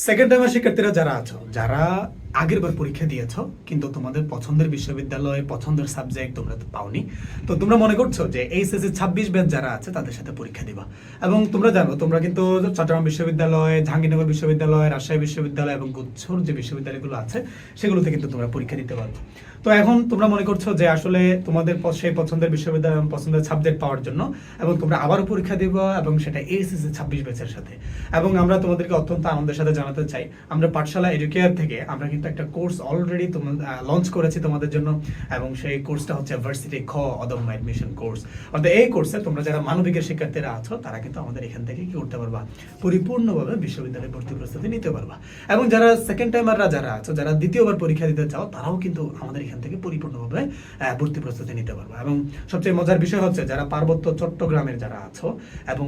Second টাইমের শিক্ষার্থীরা যারা আছো, যারা আগের বার পরীক্ষা দিয়েছো কিন্তু তোমাদের পছন্দের বিশ্ববিদ্যালয়, পছন্দের সাবজেক্ট তোমরা তো পাওনি, তো তোমরা মনে করছো যে এইচএসসি 26 ব্যাচ যারা আছে তাদের সাথে পরীক্ষা দিবা। এবং তোমরা জানো তোমরা কিন্তু চট্টগ্রাম বিশ্ববিদ্যালয়, জাহাঙ্গীরনগর বিশ্ববিদ্যালয়, রাজশাহী বিশ্ববিদ্যালয় এবং গুচ্ছর যে বিশ্ববিদ্যালয়গুলো আছে সেগুলোতে কিন্তু তোমরা পরীক্ষা দিতে পারবে। তো এখন তোমরা মনে করছো যে আসলে তোমাদের সেই পছন্দের বিশ্ববিদ্যালয় এবং পছন্দের সাবজেক্ট পাওয়ার জন্য এবং তোমরা আবারও পরীক্ষা দিবা এবং সেটা এইচএসসি 26 ব্যাচের সাথে। এবং আমরা তোমাদেরকে অত্যন্ত আনন্দের সাথে জানাতে চাই, আমরা পাঠশালা এডুকেয়ার থেকে আমরা কিন্তু একটা কোর্স অলরেডি লঞ্চ করেছি তোমাদের জন্য, এবং সেই কোর্সটা হচ্ছে ভার্সিটি খ অদম্য অ্যাডমিশন কোর্স। অর্থাৎ এই কোর্সে তোমরা যারা মানবিকের শিক্ষার্থীরা আছো তারা কিন্তু আমাদের এখান থেকে কি করতে পারবা, পরিপূর্ণভাবে বিশ্ববিদ্যালয়ে ভর্তি প্রস্তুতি নিতে পারবা। এবং যারা সেকেন্ড টাইমাররা যারা আছো, যারা দ্বিতীয়বার পরীক্ষা দিতে চাও, তারাও কিন্তু আমাদের এখান থেকে পরিপূর্ণভাবে ভর্তি প্রস্তুতি নিতে পারবা। এবং সবচেয়ে মজার বিষয় হচ্ছে যারা পার্বত্য চট্টগ্রামের যারা আছো, এবং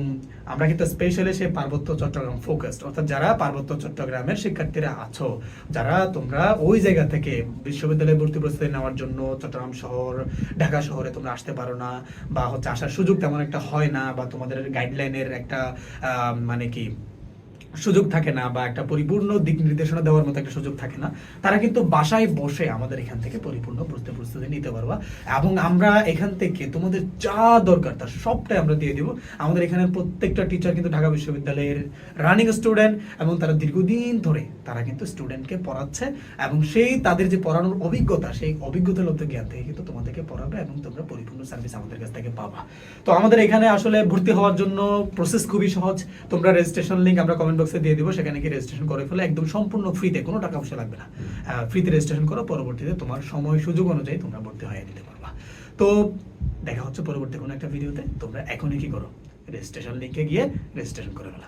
আমরা কিন্তু স্পেশালি সেই পার্বত্য চট্টগ্রাম ফোকাসড, অর্থাৎ যারা পার্বত্য চট্টগ্রামের শিক্ষার্থীরা আছো, যারা তোমরা ওই জায়গা থেকে বিশ্ববিদ্যালয়ে ভর্তি প্রস্তুতি নেওয়ার জন্য চট্টগ্রাম শহর, ঢাকা শহরে তোমরা আসতে পারো না, বা হচ্ছে আসার সুযোগ তেমন একটা হয় না, বা তোমাদের গাইডলাইনের একটা মানে কি সুযোগ থাকে না, বা একটা পরিপূর্ণ দিক নির্দেশনা দেওয়ার মতো একটা সুযোগ থাকে না, তারা কিন্তু বাসায় বসে আমাদের এখান থেকে পরিপূর্ণ প্রস্তুতি নিতে পারবা। এবং আমরা এখান থেকে তোমাদের যা দরকার তার সবটাই আমরা দিয়ে দিব। আমাদের এখানে প্রত্যেকটা টিচার কিন্তু ঢাকা বিশ্ববিদ্যালয়ের রানিং স্টুডেন্ট, এবং তারা দীর্ঘদিন ধরে তারা কিন্তু স্টুডেন্টকে পড়াচ্ছে, এবং সেই তাদের যে পড়ানোর অভিজ্ঞতা, সেই অভিজ্ঞতা লব্ধ জ্ঞান থেকে কিন্তু তোমাদেরকে পড়াবে, এবং তোমরা পরিপূর্ণ সার্ভিস আমাদের কাছ থেকে পাবা। তো আমাদের এখানে আসলে ভর্তি হওয়ার জন্য প্রসেস খুবই সহজ। তোমরা রেজিস্ট্রেশন লিংক আমরা কমেন্ট বক্সে দিয়ে দিব, সেখানে কি রেজিস্ট্রেশন করে ফেলে, একদম সম্পূর্ণ ফ্রিতে, কোনো টাকা পয়সা লাগবে না। ফ্রিতে রেজিস্ট্রেশন করো, পরবর্তীতে তোমার সময় সুযোগ অনুযায়ী তোমরা ভর্তি হয়ে নিতে পারবা। তো দেখা হচ্ছে পরবর্তী কোনো একটা ভিডিওতে। তোমরা এখনই কি করো, রেজিস্ট্রেশন লিংকে গিয়ে রেজিস্ট্রেশন করে ফেলা।